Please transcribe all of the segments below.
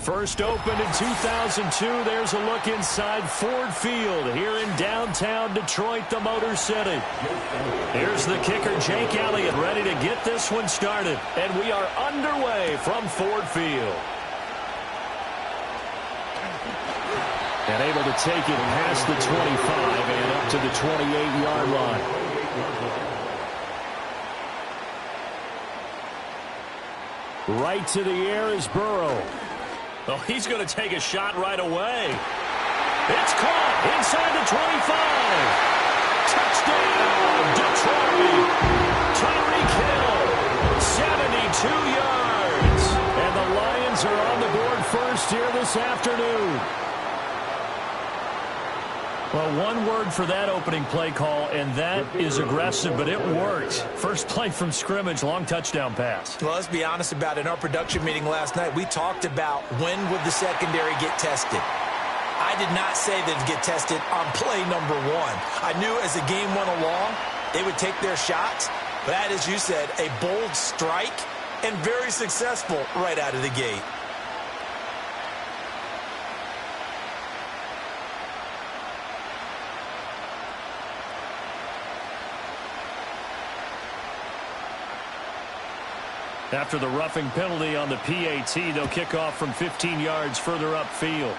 First opened in 2002. There's a look inside Ford Field here in downtown Detroit, the Motor City. Here's the kicker, Jake Elliott, ready to get this one started. And we are underway from Ford Field. And able to take it past the 25 and up to the 28-yard line. Right to the air is Burrow. Oh, he's going to take a shot right away. It's caught inside the 25. Touchdown, Detroit. Tyreek Hill, 72 yards. And the Lions are on the board first here this afternoon. Well, one word for that opening play call, and that is aggressive, but it worked. First play from scrimmage, long touchdown pass. Well, let's be honest about it. In our production meeting last night, we talked about when would the secondary get tested. I did not say they'd get tested on play number one. I knew as the game went along, they would take their shots. But that, as you said, a bold strike and very successful right out of the gate. After the roughing penalty on the PAT, they'll kick off from 15 yards further upfield.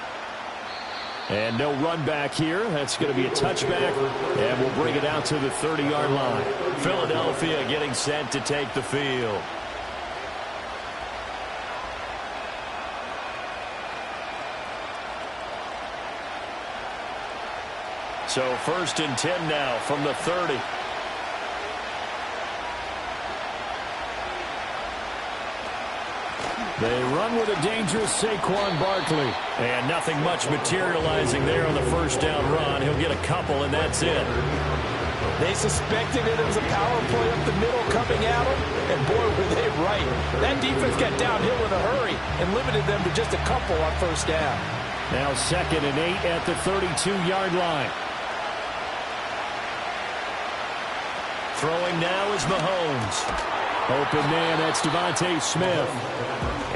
And no run back here. That's going to be a touchback, and we'll bring it out to the 30-yard line. Philadelphia getting set to take the field. So 1st and 10 now from the 30. They run with a dangerous Saquon Barkley. And nothing much materializing there on the first down run. He'll get a couple, and that's it. They suspected it was a power play up the middle coming at them, and boy, were they right. That defense got downhill in a hurry and limited them to just a couple on first down. Now 2nd and 8 at the 32-yard line. Throwing now is Mahomes. Open man, that's Devontae Smith.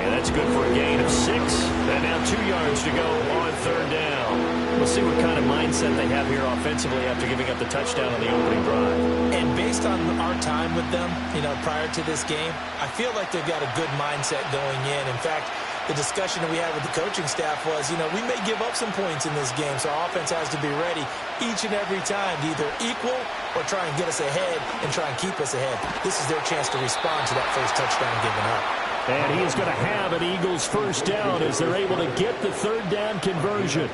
And that's good for a gain of 6. And now 2 yards to go on third down. We'll see what kind of mindset they have here offensively after giving up the touchdown on the opening drive. And based on our time with them, prior to this game, I feel like they've got a good mindset going in. In fact, the discussion that we had with the coaching staff was, we may give up some points in this game, so our offense has to be ready each and every time to either equal or try and get us ahead and try and keep us ahead. This is their chance to respond to that first touchdown given up. And he is going to have an Eagles first down as they're able to get the third down conversion.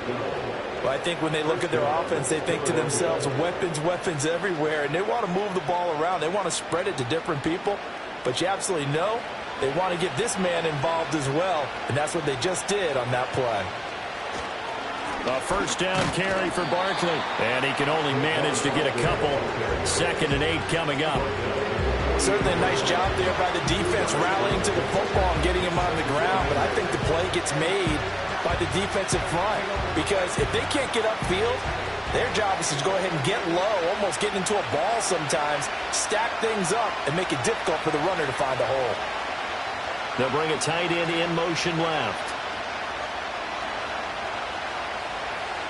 Well, I think when they look at their offense, they think to themselves, weapons everywhere, and they want to move the ball around. They want to spread it to different people, but you absolutely know they want to get this man involved as well, and that's what they just did on that play. A first down carry for Barkley, and he can only manage to get a couple. 2nd and 8 coming up. Certainly a nice job there by the defense rallying to the football and getting him on the ground, but I think the play gets made by the defensive front, because if they can't get upfield, their job is to go ahead and get low, almost get into a ball sometimes, stack things up, and make it difficult for the runner to find a hole. They'll bring a tight end in motion left.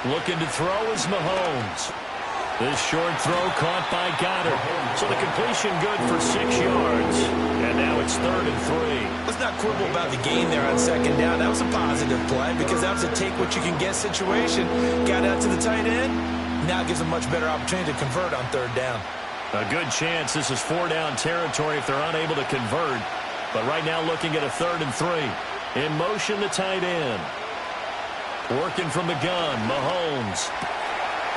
Looking to throw is Mahomes. This short throw caught by Goddard. So the completion good for 6 yards. And now it's 3rd and 3. Let's not quibble about the gain there on 2nd down. That was a positive play because that was a take-what-you-can-get situation. Got out to the tight end. Now it gives a much better opportunity to convert on 3rd down. A good chance this is 4-down territory if they're unable to convert. But right now looking at a 3rd and 3. In motion, the tight end. Working from the gun, Mahomes.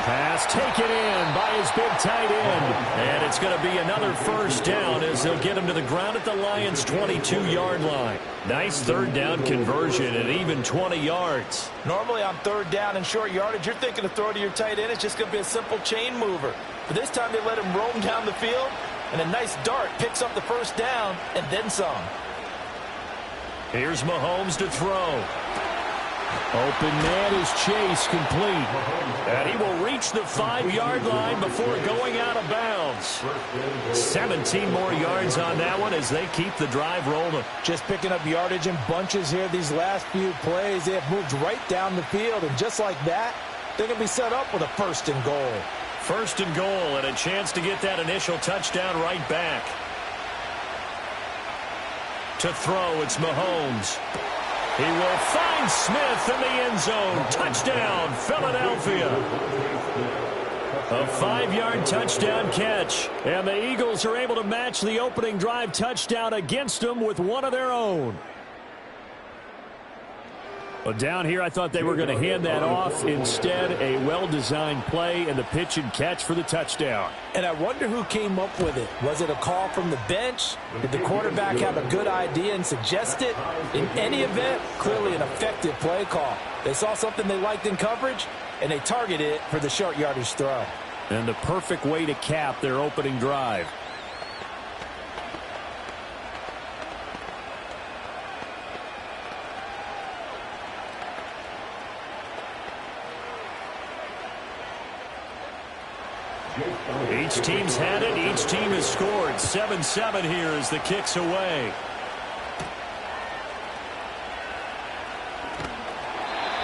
Pass taken in by his big tight end. And it's going to be another first down as they'll get him to the ground at the Lions' 22-yard line. Nice 3rd down conversion at even 20 yards. Normally on 3rd down and short yardage, you're thinking to throw to your tight end. It's just going to be a simple chain mover. But this time they let him roam down the field, and a nice dart picks up the first down and then some. Here's Mahomes to throw. Open man is Chase, complete. And he will reach the 5-yard line before going out of bounds. 17 more yards on that one as they keep the drive rolling. Just picking up yardage in bunches here these last few plays. They have moved right down the field, and just like that, they're going to be set up with a 1st and goal. 1st and goal, and a chance to get that initial touchdown right back. To throw, it's Mahomes. He will find Smith in the end zone. Touchdown, Philadelphia. A 5-yard touchdown catch. And the Eagles are able to match the opening drive touchdown against them with one of their own. Well, down here, I thought they were going to hand that off. Instead, a well-designed play and the pitch and catch for the touchdown. And I wonder who came up with it. Was it a call from the bench? Did the quarterback have a good idea and suggest it? In any event, clearly an effective play call. They saw something they liked in coverage, and they targeted it for the short yardage throw. And the perfect way to cap their opening drive. Each team's had it. Each team has scored. 7-7 here as the kick's away.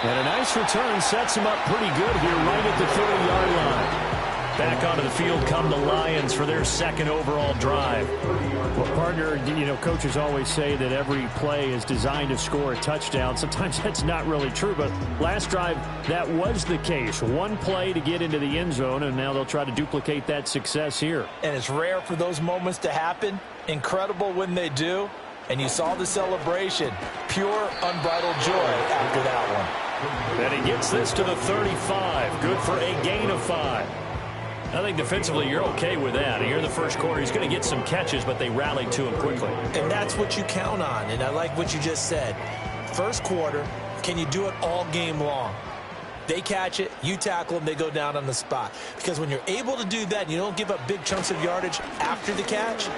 And a nice return sets him up pretty good here right at the 30-yard line. Back onto the field come the Lions for their 2nd overall drive. Well, partner, coaches always say that every play is designed to score a touchdown. Sometimes that's not really true, but last drive, that was the case. One play to get into the end zone, and now they'll try to duplicate that success here. And it's rare for those moments to happen. Incredible when they do. And you saw the celebration. Pure, unbridled joy after that one. And he gets this to the 35. Good for a gain of 5. I think defensively you're okay with that. Here in the first quarter, he's going to get some catches, but they rallied to him quickly. And that's what you count on, and I like what you just said. First quarter, can you do it all game long? They catch it, you tackle them, they go down on the spot. Because when you're able to do that and you don't give up big chunks of yardage after the catch,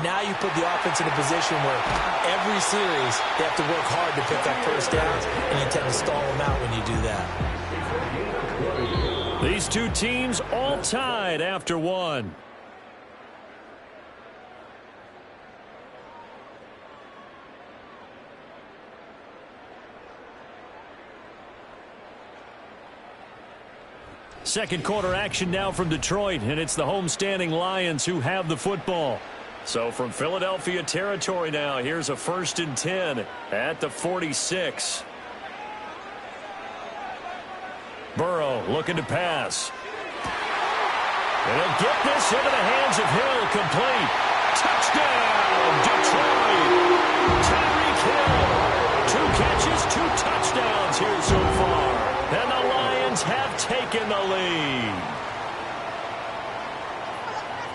now you put the offense in a position where every series they have to work hard to pick up first downs, and you tend to stall them out when you do that. These two teams all tied after one. Second quarter action now from Detroit, and it's the homestanding Lions who have the football. So from Philadelphia territory now, here's a 1st and 10 at the 46. Burrow looking to pass. And he'll get this into the hands of Hill, complete. Touchdown, Detroit. Tyreek Hill. 2 catches, 2 touchdowns here so far. And the Lions have taken the lead.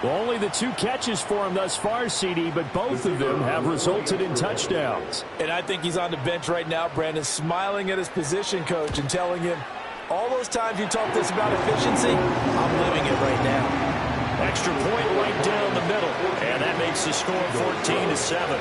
Well, only the 2 catches for him thus far, CD, but both of them have resulted in touchdowns. And I think he's on the bench right now, Brandon, smiling at his position coach and telling him, all those times you talked this about efficiency, I'm living it right now. Extra point right down the middle, and that makes the score 14-7.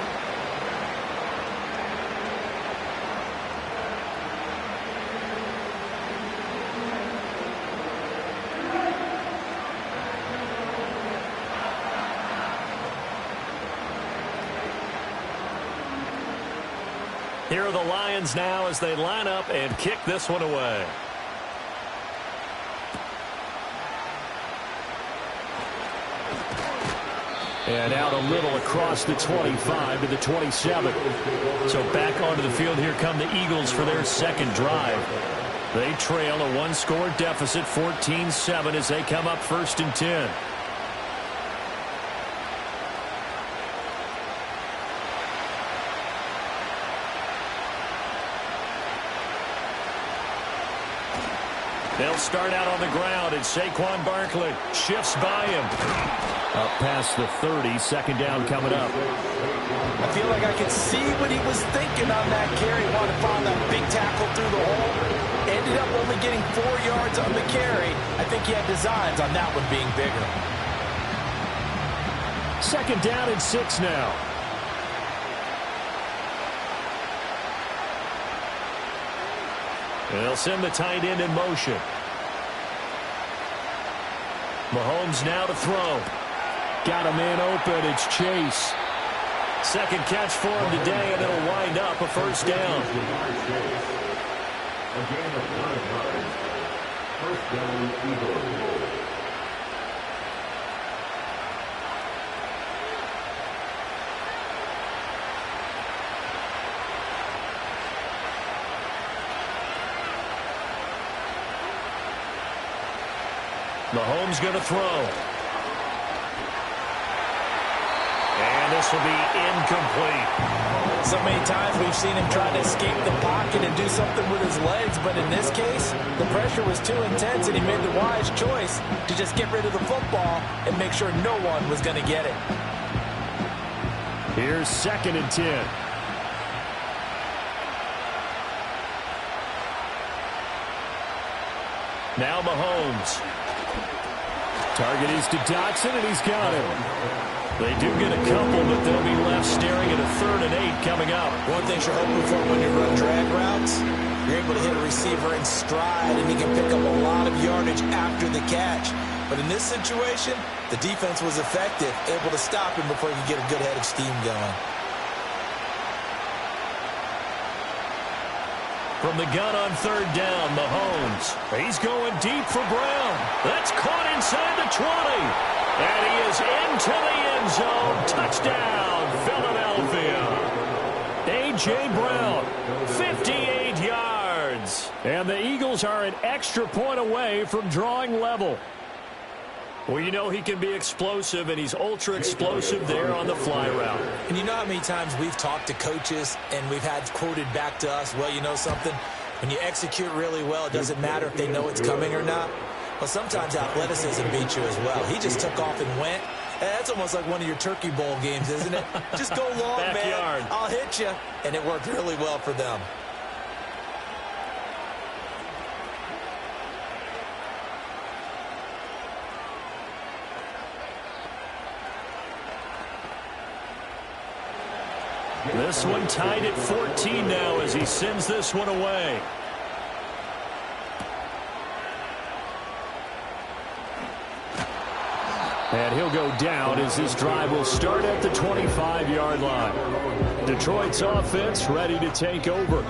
Here are the Lions now as they line up and kick this one away. And out a little across the 25 to the 27. So back onto the field, here come the Eagles for their second drive. They trail a 1-score deficit, 14-7, as they come up 1st and 10. They'll start out on the ground, and Saquon Barkley shifts by him. Up past the 30, 2nd down coming up. I feel like I could see what he was thinking on that carry. Wanted to find that big tackle through the hole. Ended up only getting 4 yards on the carry. I think he had designs on that one being bigger. 2nd down and 6 now. They'll send the tight end in motion. Mahomes now to throw. Got a man open. It's Chase. Second catch for him today, and it'll wind up a 1st down. Mahomes going to throw. And this will be incomplete. So many times we've seen him try to escape the pocket and do something with his legs, but in this case, the pressure was too intense, and he made the wise choice to just get rid of the football and make sure no one was going to get it. Here's 2nd and 10. Now Mahomes. Target is to Dotson, and he's got him. They do get a couple, but they'll be left staring at a 3rd and 8 coming up. One thing you're hoping for when you run drag routes, you're able to hit a receiver in stride, and he can pick up a lot of yardage after the catch. But in this situation, the defense was effective, able to stop him before he could get a good head of steam going. From the gun on 3rd down, Mahomes. He's going deep for Brown. That's caught inside the 20. And he is into the end zone. Touchdown, Philadelphia. A.J. Brown, 58 yards. And the Eagles are an extra point away from drawing level. Well, you know he can be explosive, and he's ultra-explosive there on the fly route. And you know how many times we've talked to coaches and we've had quoted back to us, well, you know something? When you execute really well, it doesn't matter if they know it's coming or not. Well, sometimes athleticism beats you as well. He just took off and went. That's almost like one of your Turkey Bowl games, isn't it? Just go long, man. I'll hit you. And it worked really well for them. This one tied at 14 now as he sends this one away. And he'll go down as this drive will start at the 25-yard line. Detroit's offense ready to take over.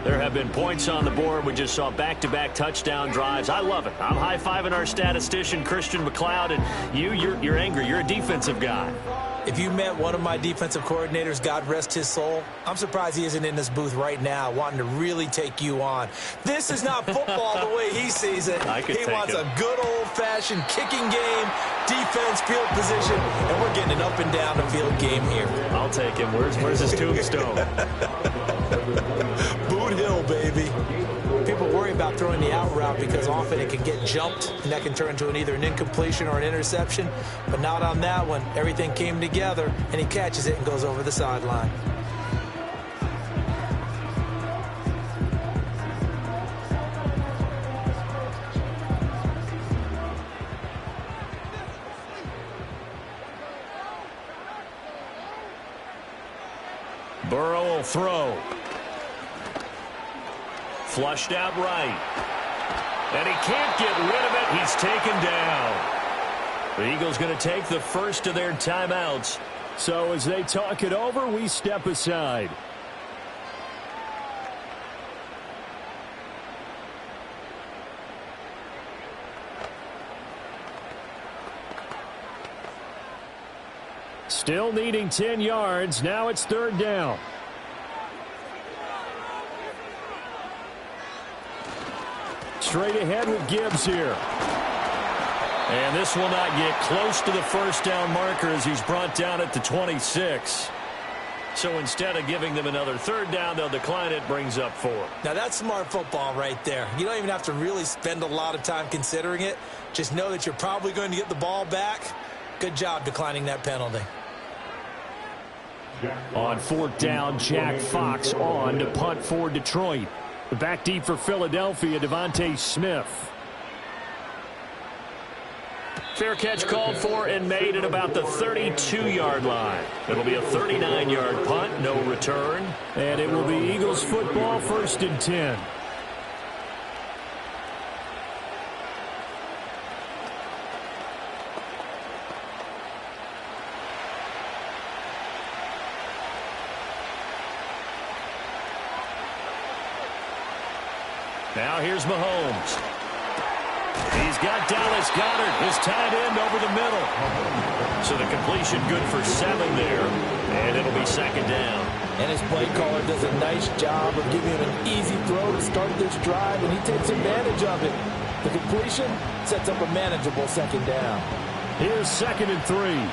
There have been points on the board. We just saw back-to-back touchdown drives. I love it. I'm high-fiving our statistician, Christian McLeod, and you're angry. You're a defensive guy. If you met one of my defensive coordinators, God rest his soul, I'm surprised he isn't in this booth right now wanting to really take you on. This is not football the way he sees it. He wants a good old-fashioned kicking game, defense, field position, and we're getting an up-and-down-the-field game here. I'll take him. Where's his tombstone? Boot Hill, baby. People worry about throwing the out route because often it can get jumped, and that can turn into either an incompletion or an interception. But not on that one. Everything came together, and he catches it and goes over the sideline. Burrow will throw. Flushed out right. And he can't get rid of it. He's taken down. The Eagles going to take the first of their timeouts. So as they talk it over, we step aside. Still needing 10 yards. Now it's third down. Straight ahead with Gibbs here. And this will not get close to the first down marker as he's brought down at the 26. So instead of giving them another third down, they'll decline it, brings up 4. Now that's smart football right there. You don't even have to really spend a lot of time considering it. Just know that you're probably going to get the ball back. Good job declining that penalty. On fourth down, Jack Fox on to punt for Detroit. Back deep for Philadelphia, Devontae Smith. Fair catch called for and made at about the 32-yard line. It'll be a 39-yard punt, no return. And it will be Eagles football, 1st and 10. Now here's Mahomes. He's got Dallas Goedert, his tight end, over the middle. So the completion good for 7 there. And it'll be 2nd down. And his play caller does a nice job of giving him an easy throw to start this drive, and he takes advantage of it. The completion sets up a manageable 2nd down. Here's 2nd and 3.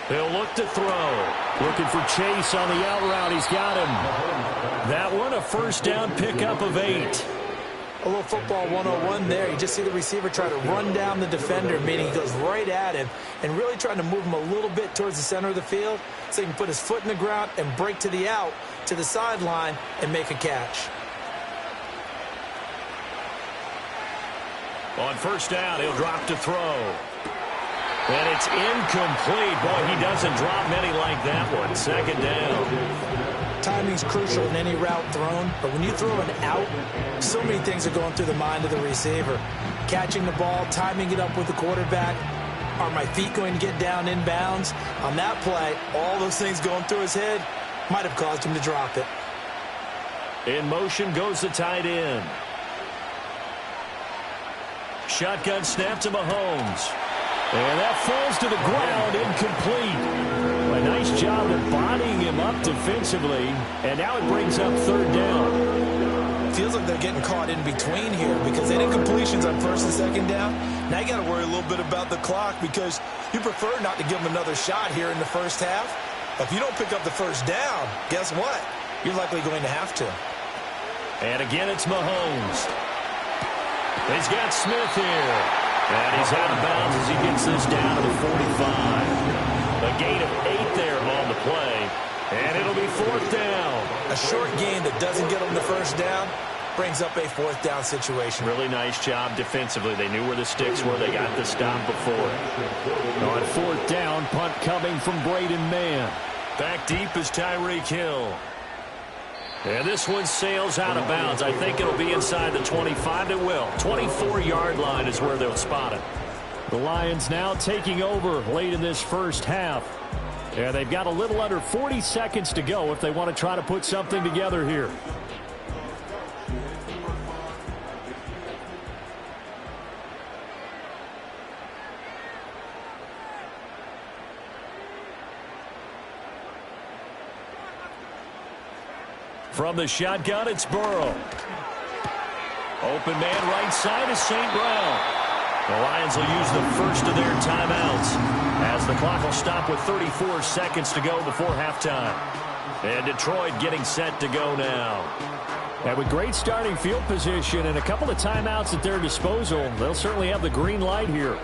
He'll look to throw. Looking for Chase on the out route. He's got him. That one, a first down pickup of 8. A little football 101 there. You just see the receiver try to run down the defender, meaning he goes right at him and really trying to move him a little bit towards the center of the field so he can put his foot in the ground and break to the out, to the sideline, and make a catch. On first down, he'll drop to throw. And it's incomplete. Boy, he doesn't drop many like that one. 2nd down. Timing's crucial in any route thrown, but when you throw an out, so many things are going through the mind of the receiver. Catching the ball, timing it up with the quarterback. Are my feet going to get down inbounds? On that play, all those things going through his head might have caused him to drop it. In motion goes the tight end. Shotgun snap to Mahomes. And that falls to the ground, incomplete. A nice job of bodying him up defensively. And now it brings up 3rd down. Feels like they're getting caught in between here because they did completions on 1st and 2nd down. Now you got to worry a little bit about the clock because you prefer not to give them another shot here in the first half. If you don't pick up the 1st down, guess what? You're likely going to have to. And again, it's Mahomes. He's got Smith here. And he's out of bounds as he gets this down to the 45. A gain of 8 there on the play. And it'll be 4th down. A short gain that doesn't get them the first down brings up a 4th down situation. Really nice job defensively. They knew where the sticks were. They got the stop before. On 4th down, punt coming from Braden Mann. Back deep is Tyreek Hill. And this one sails out of bounds. I think it'll be inside the 25. It will. 24-yard line is where they'll spot it. The Lions now taking over late in this first half. Yeah, they've got a little under 40 seconds to go if they want to try to put something together here. From the shotgun, it's Burrow. Open man right side is St. Brown. The Lions will use the first of their timeouts as the clock will stop with 34 seconds to go before halftime. And Detroit getting set to go now. And with great starting field position and a couple of timeouts at their disposal, they'll certainly have the green light here.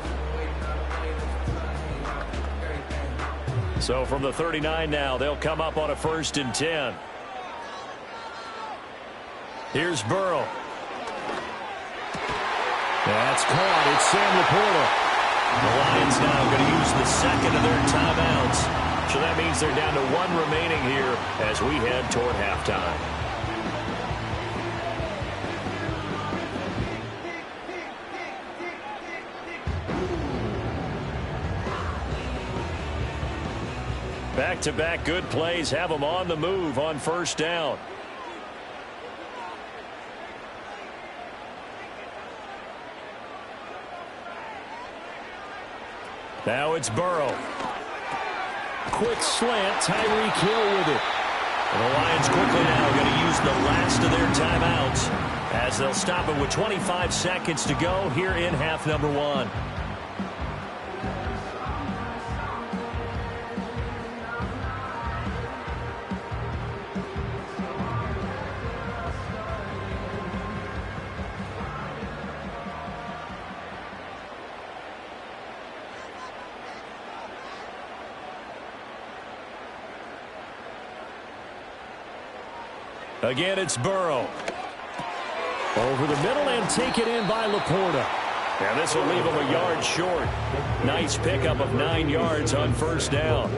So from the 39 now, they'll come up on a 1st and 10. Here's Burrow. That's caught. It's Sam Laporta. The Lions now going to use the second of their timeouts. So that means they're down to 1 remaining here as we head toward halftime. Back-to-back good plays have them on the move on 1st down. Now it's Burrow. Quick slant, Tyreek Hill with it. And the Lions quickly now going to use the last of their timeouts as they'll stop it with 25 seconds to go here in half number 1. Again, it's Burrow. Over the middle and taken in by Laporta. And this will leave him a yard short. Nice pickup of 9 yards on 1st down.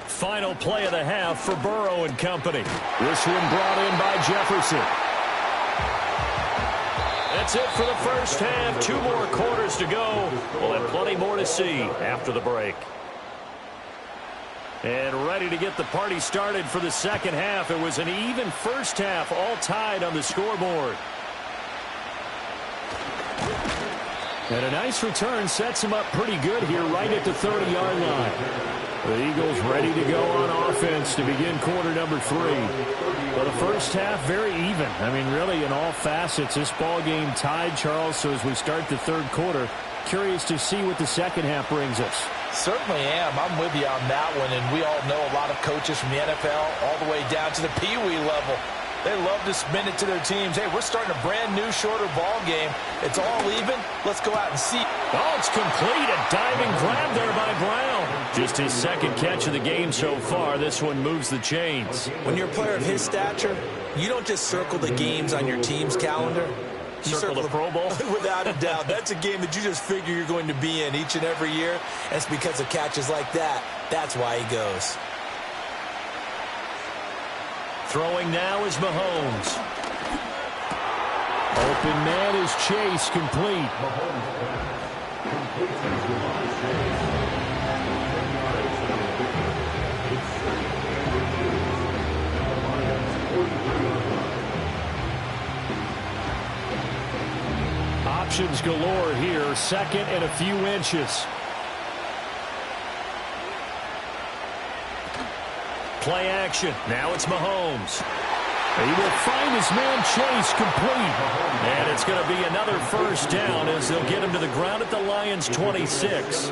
Final play of the half for Burrow and company. This one brought in by Jefferson. That's it for the first half. 2 more quarters to go. We'll have plenty more to see after the break. And ready to get the party started for the second half. It was an even first half, all tied on the scoreboard. And a nice return sets him up pretty good here right at the 30-yard line. The Eagles ready to go on offense to begin quarter number 3. Well, the first half, very even. I mean, really, in all facets, this ball game tied, Charles. So as we start the 3rd quarter, curious to see what the second half brings us. Certainly am. I'm with you on that one. And we all know a lot of coaches from the NFL all the way down to the Pee Wee level. They love to spin it to their teams. Hey, we're starting a brand new, shorter ball game. It's all even. Let's go out and see. Oh, it's complete. A diving grab there by Brown. Just his 2nd catch of the game so far. This one moves the chains. When you're a player of his stature, you don't just circle the games on your team's calendar. You circle the Pro Bowl? Without a doubt. That's a game that you just figure you're going to be in each and every year. And it's because of catches like that. That's why he goes. Throwing now is Mahomes. Open man is Chase, complete. Options galore here. 2nd and a few inches. Play action. Now it's Mahomes. He will find his man Chase complete. And it's going to be another first down as they'll get him to the ground at the Lions' 26.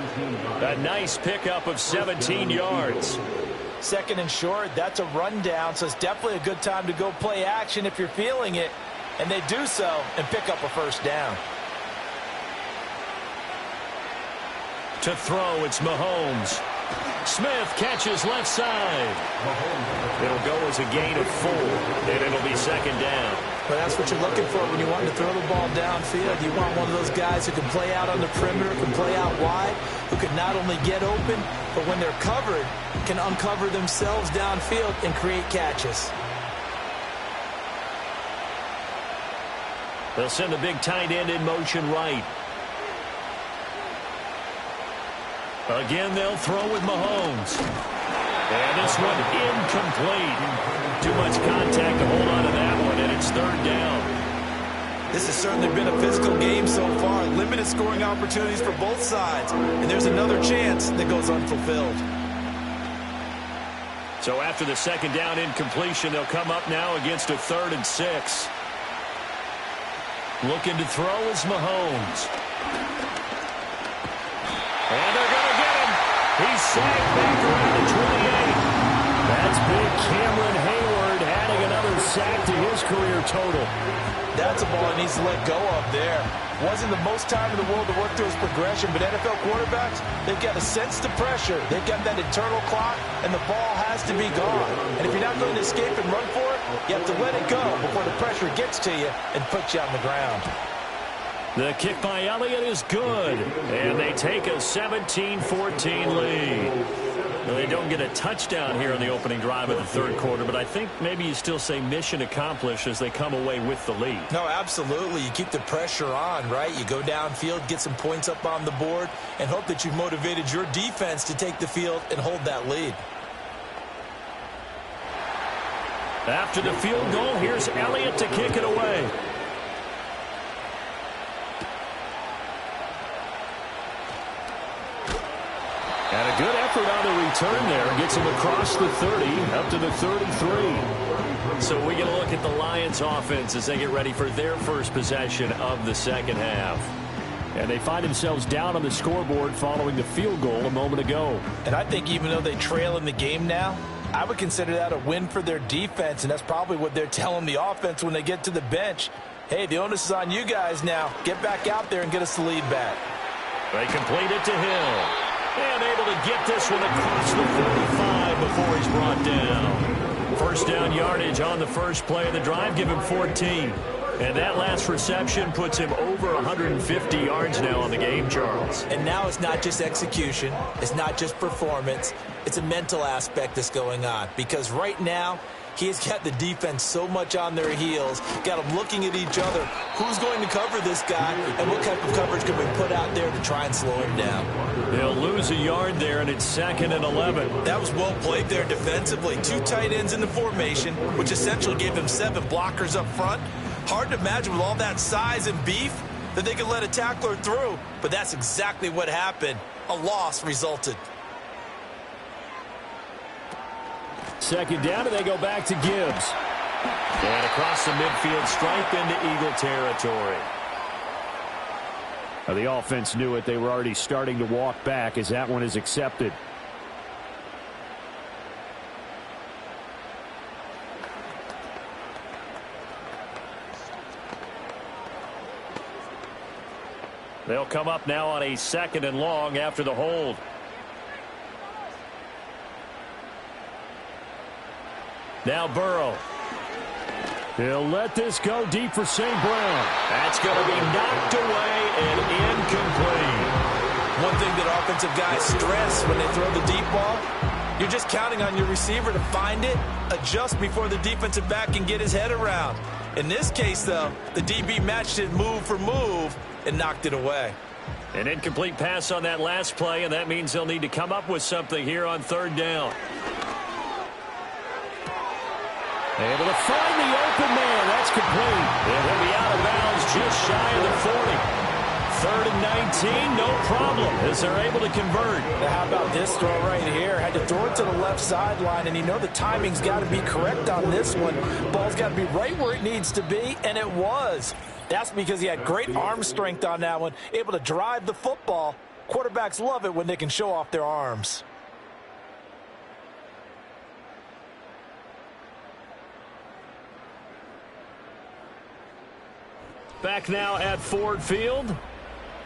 A nice pickup of 17 yards. Second and short, that's a rundown, so it's definitely a good time to go play action if you're feeling it. And they do so and pick up a first down. To throw, it's Mahomes. Smith catches left side. It'll go as a gain of 4, and it'll be second down. But that's what you're looking for when you want to throw the ball downfield. You want one of those guys who can play out on the perimeter, can play out wide, who can not only get open, but when they're covered, can uncover themselves downfield and create catches. They'll send the big tight end in motion right. Again, they'll throw with Mahomes. And this one incomplete. Too much contact to hold on to that one, and it's third down. This has certainly been a physical game so far. Limited scoring opportunities for both sides. And there's another chance that goes unfulfilled. So after the second down incompletion, they'll come up now against a 3rd and 6. Looking to throw is Mahomes. And they're going to get him. He's sacked back around the 28. That's big Cameron Hayward adding another sack to his career total. That's a ball he needs to let go of there. Wasn't the most time in the world to work through his progression, but NFL quarterbacks, they've got to sense the pressure. They've got that internal clock, and the ball has to be gone. And if you're not going to escape and run for it, you have to let it go before the pressure gets to you and puts you on the ground. The kick by Elliott is good, and they take a 17-14 lead. Now, they don't get a touchdown here in the opening drive of the third quarter, but I think maybe you still say mission accomplished as they come away with the lead. No, absolutely. You keep the pressure on, right? You go downfield, get some points up on the board, and hope that you've motivated your defense to take the field and hold that lead. After the field goal, here's Elliott to kick it away. And a good effort on the return there. Gets him across the 30, up to the 33. So we get a look at the Lions offense as they get ready for their first possession of the second half. And they find themselves down on the scoreboard following the field goal a moment ago. And I think even though they trail in the game now, I would consider that a win for their defense, and that's probably what they're telling the offense when they get to the bench. Hey, the onus is on you guys now. Get back out there and get us the lead back. They complete it to Hill. And able to get this one across the 45 before he's brought down. First down yardage on the first play of the drive. Give him 14. And that last reception puts him over 150 yards now on the game, Charles. And now it's not just execution. It's not just performance. It's a mental aspect that's going on. Because right now, he has got the defense so much on their heels, got them looking at each other. Who's going to cover this guy, and what type of coverage can we put out there to try and slow him down? They'll lose a yard there, and it's 2nd and 11. That was well played there defensively. 2 tight ends in the formation, which essentially gave them 7 blockers up front. Hard to imagine with all that size and beef that they could let a tackler through, but that's exactly what happened. A loss resulted. Second down, and they go back to Gibbs. And across the midfield stripe into Eagle territory. Now, the offense knew it. They were already starting to walk back as that one is accepted. They'll come up now on a 2nd and long after the hold. Now Burrow. He'll let this go deep for St. Brown. That's going to be knocked away and incomplete. One thing that offensive guys stress when they throw the deep ball, you're just counting on your receiver to find it, adjust before the defensive back can get his head around. In this case, though, the DB matched it move for move and knocked it away. An incomplete pass on that last play, and that means they'll need to come up with something here on 3rd down. Able to find the open man. That's complete. And he'll be out of bounds just shy of the 40. 3rd and 19, no problem, as they're able to convert. Now, how about this throw right here? Had to throw it to the left sideline, and you know the timing's got to be correct on this one. Ball's got to be right where it needs to be, and it was. That's because he had great arm strength on that one, able to drive the football. Quarterbacks love it when they can show off their arms. Back now at Ford Field.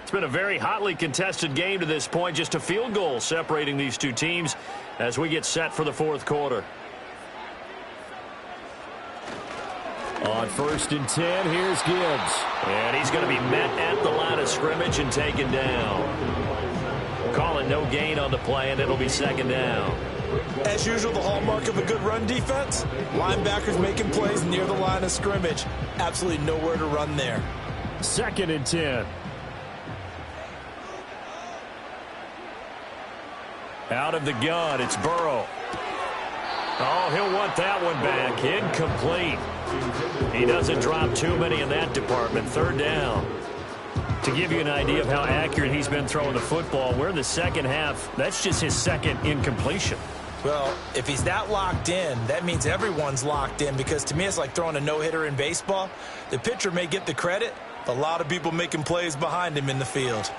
It's been a very hotly contested game to this point. Just a field goal separating these two teams as we get set for the fourth quarter. On 1st and 10, here's Gibbs. And he's going to be met at the line of scrimmage and taken down. Calling no gain on the play, and it'll be 2nd down. As usual, the hallmark of a good run defense, linebackers making plays near the line of scrimmage. Absolutely nowhere to run there. 2nd and 10. Out of the gun, it's Burrow. Oh, he'll want that one back. Incomplete. He doesn't drop too many in that department. 3rd down. To give you an idea of how accurate he's been throwing the football, we're in the second half. That's just his 2nd incompletion. Well, if he's that locked in, that means everyone's locked in, because to me it's like throwing a no-hitter in baseball. The pitcher may get the credit, but a lot of people making plays behind him in the field.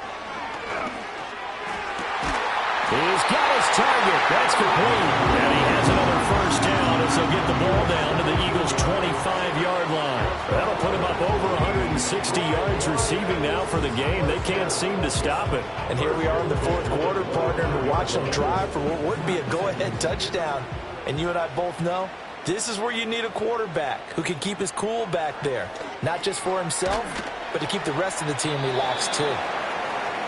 He's got his target. That's complete. And he has another 1st down as they'll get the ball down to the Eagles' 25-yard line. That'll put him up over 160 yards receiving now for the game. They can't seem to stop it. And here we are in the fourth quarter, partner, and we're watching them drive for what would be a go-ahead touchdown. And you and I both know this is where you need a quarterback who can keep his cool back there. Not just for himself, but to keep the rest of the team relaxed too.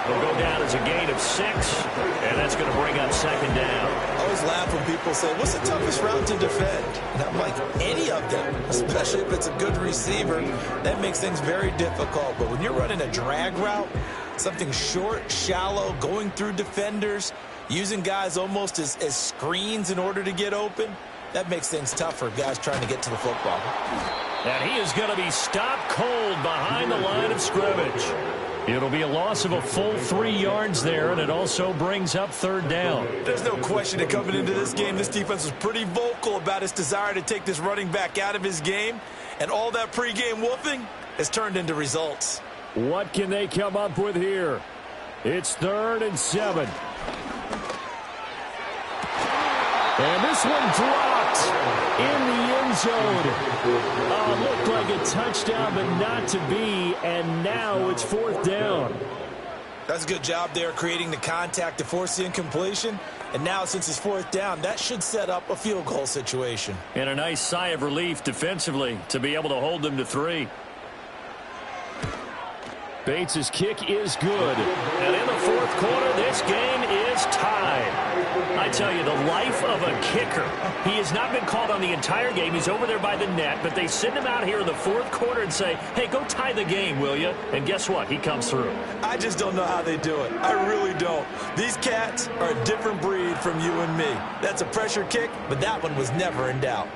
It'll go down as a gain of 6, and that's going to bring up 2nd down. I always laugh when people say, what's the toughest route to defend? And I'm like, any of them, especially if it's a good receiver. That makes things very difficult. But when you're running a drag route, something short, shallow, going through defenders, using guys almost as screens in order to get open, that makes things tough for guys trying to get to the football. And he is going to be stopped cold behind the line of scrimmage. It'll be a loss of a full 3 yards there, and it also brings up 3rd down. There's no question that coming into this game, this defense was pretty vocal about its desire to take this running back out of his game, and all that pregame wolfing has turned into results. What can they come up with here? It's 3rd and 7. And this one dropped in the end zone. Looked like a touchdown, but not to be, and now it's 4th down. That's a good job there, creating the contact to force the incompletion. And now, since it's 4th down, that should set up a field goal situation. And a nice sigh of relief defensively to be able to hold them to 3. Bates' kick is good. And in the fourth quarter, this game is tied. I tell you, the life of a kicker. He has not been called on the entire game. He's over there by the net, but they send him out here in the fourth quarter and say, hey, go tie the game, will you? And guess what? He comes through. I just don't know how they do it. I really don't. These cats are a different breed from you and me. That's a pressure kick, but that one was never in doubt.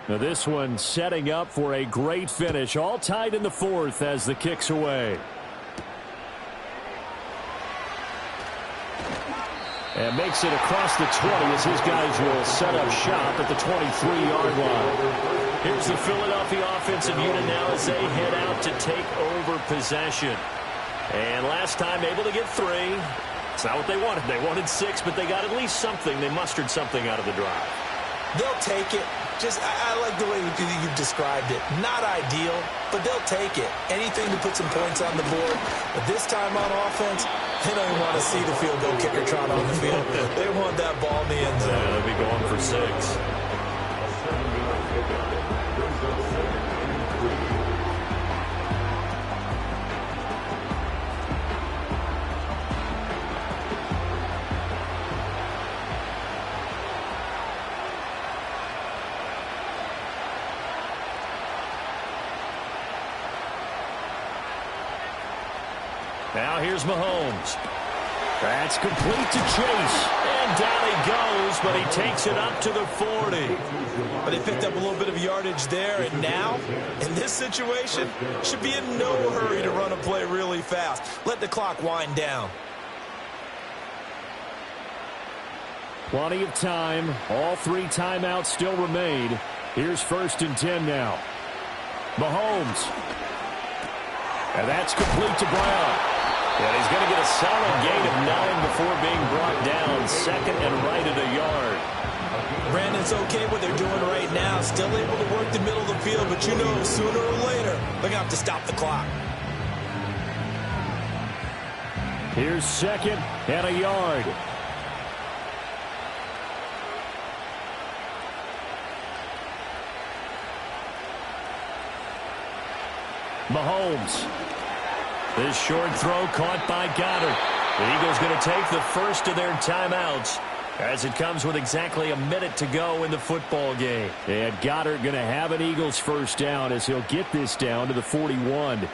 Now this one setting up for a great finish. All tied in the fourth as the kick's away. And makes it across the 20 as his guys will set up shop at the 23-yard line. Here's the Philadelphia offensive unit now as they head out to take over possession. And last time able to get 3. It's not what they wanted. They wanted 6, but they got at least something. They mustered something out of the drive. They'll take it. I like the way you've described it. Not ideal, but they'll take it. Anything to put some points on the board. But this time on offense, they don't even want to see the field goal kicker trot on the field. They want that ball in the end zone. Yeah, they'll be going for 6. Now here's Mahomes. That's complete to Chase. And down he goes close, but he takes it up to the 40. But they picked up a little bit of yardage there, and now, in this situation, should be in no hurry to run a play really fast. Let the clock wind down. Plenty of time. All 3 timeouts still remain. Here's 1st and 10 now. Mahomes. And that's complete to Brown. And he's going to get a solid gain of 9 before being brought down. 2nd and right at a yard. Brandon's okay what they're doing right now. Still able to work the middle of the field, but you know sooner or later they're going to have to stop the clock. Here's 2nd and a yard. Mahomes. This short throw caught by Goddard. The Eagles going to take the first of their timeouts as it comes with exactly a minute to go in the football game. And Goddard going to have an Eagles first down as he'll get this down to the 41.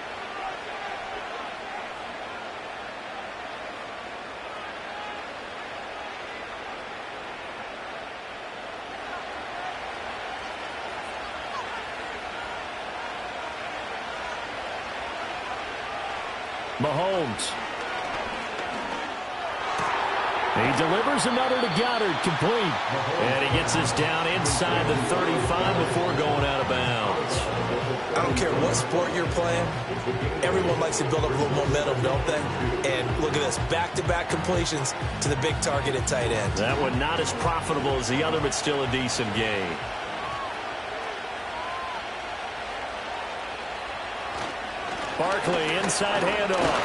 Mahomes. He delivers another to Goddard, complete. And he gets this down inside the 35 before going out of bounds. I don't care what sport you're playing. Everyone likes to build up a little momentum, don't they? And look at this, back-to-back completions to the big target at tight end. That one not as profitable as the other, but still a decent gain. Barkley, inside handoff.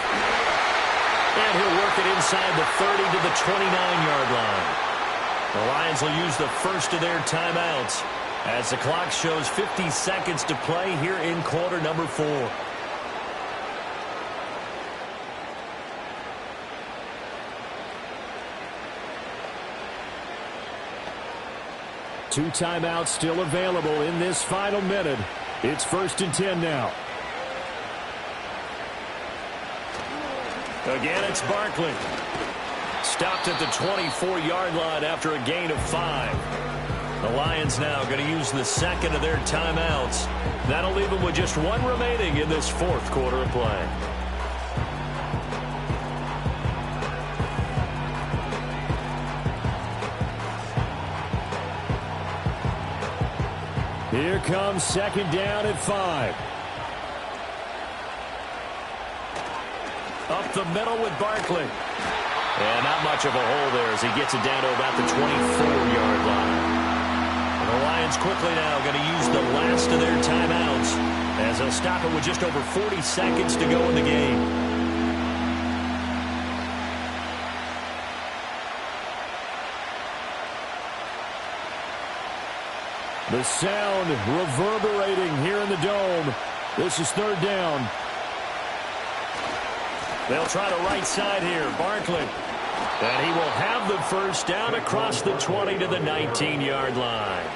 And he'll work it inside the 30 to the 29-yard line. The Lions will use the first of their timeouts as the clock shows 50 seconds to play here in quarter number 4. Two timeouts still available in this final minute. It's 1st and 10 now. Again, it's Barkley. Stopped at the 24-yard line after a gain of 5. The Lions now going to use the second of their timeouts. That'll leave them with just one remaining in this 4th quarter of play. Here comes 2nd down at 5. Up the middle with Barkley. And not much of a hole there as he gets it down to about the 24-yard line. And the Lions quickly now going to use the last of their timeouts as they'll stop it with just over 40 seconds to go in the game. The sound reverberating here in the dome. This is 3rd down. They'll try the right side here. Barkley. And he will have the first down across the 20 to the 19-yard line.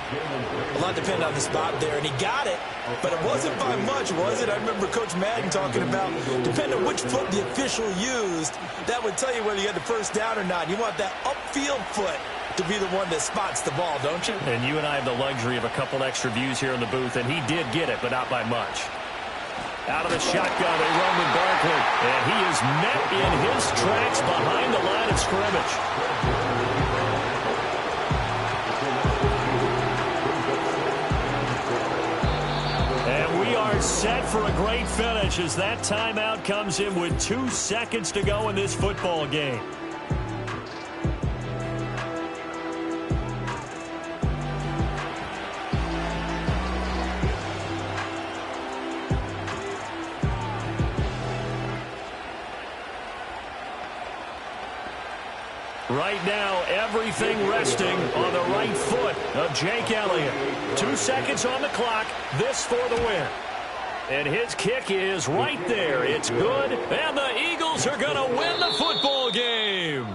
A lot depended on the spot there, and he got it, but it wasn't by much, was it? I remember Coach Madden talking about, depending on which foot the official used, that would tell you whether you had the first down or not. You want that upfield foot to be the one that spots the ball, don't you? And you and I have the luxury of a couple extra views here in the booth, and he did get it, but not by much. Out of the shotgun, they run with Barkley. And he is met in his tracks behind the line of scrimmage. And we are set for a great finish as that timeout comes in with 2 seconds to go in this football game. Right now, everything resting on the right foot of Jake Elliott. 2 seconds on the clock. This for the win. And his kick is right there. It's good. And the Eagles are going to win the football game.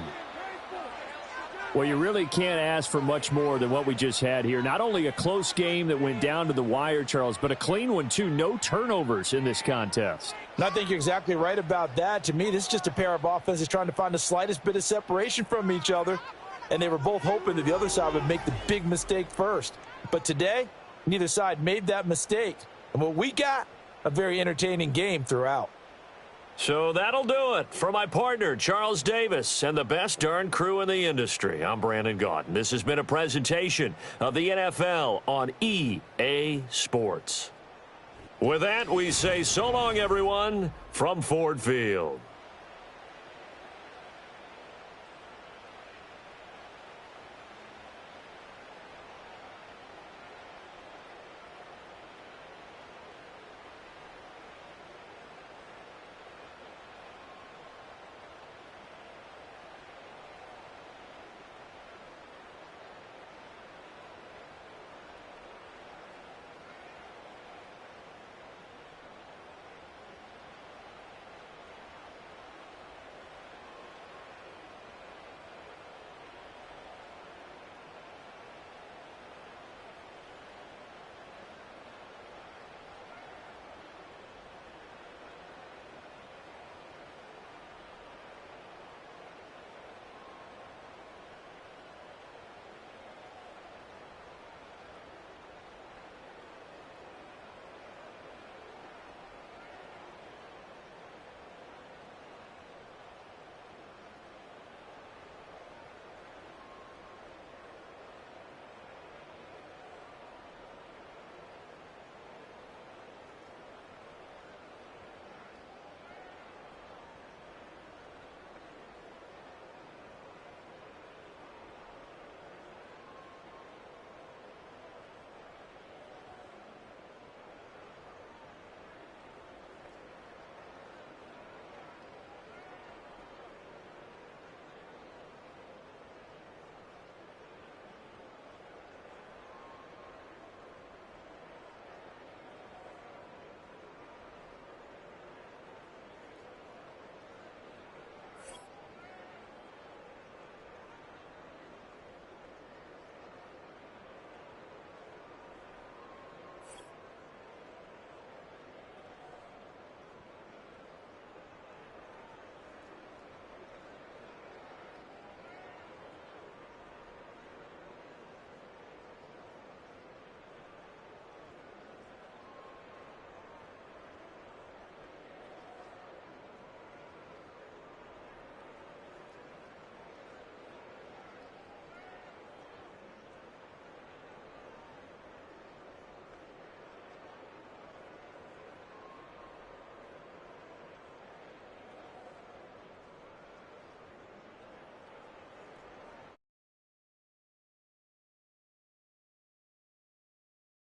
Well, you really can't ask for much more than what we just had here. Not only a close game that went down to the wire, Charles, but a clean one, too. No turnovers in this contest. And I think you're exactly right about that. To me, this is just a pair of offenses trying to find the slightest bit of separation from each other. and they were both hoping that the other side would make the big mistake first. But today, neither side made that mistake. And what we got, a very entertaining game throughout. So that'll do it for my partner, Charles Davis, and the best darn crew in the industry. I'm Brandon Gaudin. This has been a presentation of the NFL on EA Sports. With that, we say so long, everyone, from Ford Field.